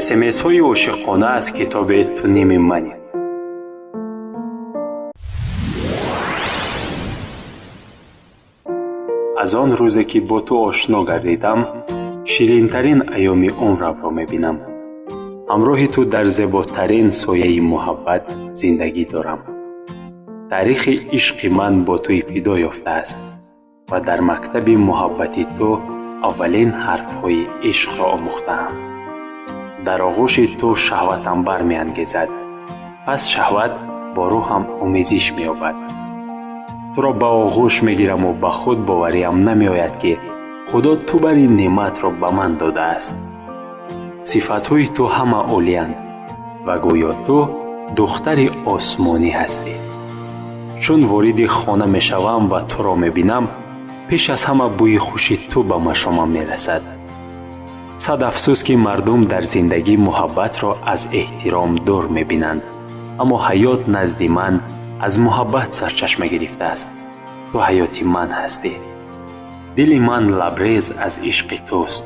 SMS ҳои ошиқона аз китоби «Ту ними манӣ». аз он рӯзе ки бо ту ошно гардидам, ширинтарин айёми умрамро мебинам. ҳамроҳи ту дар зеботарин сояи муҳаббат зиндагӣ дорам. таърихи ишқи ман бо ту ибтидо ёфтааст ва дар мактаби муҳаббати ту аввалин ҳарфҳои ишқро омӯхтаам. дар оғӯши ту шаҳватам бармеангезад, пас шаҳват бо рӯҳам омезиш меёбад. туро ба оғӯш мегирам ва ба худ бовариам намеояд ки худо ту бари неъматро ба ман додааст. сифатҳои ту ҳама олиянд ва гӯё ту духтари осмонӣ ҳастӣ. чун вориди хона мешавам ва туро мебинам, пеш аз ҳама бӯи хуши ту ба машомам мерасад. сад афсӯс ки мардум дар зиндагӣ муҳаббатро аз эҳтиром дур мебинанд, аммо ҳаёт назди ман аз муҳаббат сарчашма гирифтааст. ту ҳаёти ман ҳастӣ. дили ман лабрез аз ишқи туст.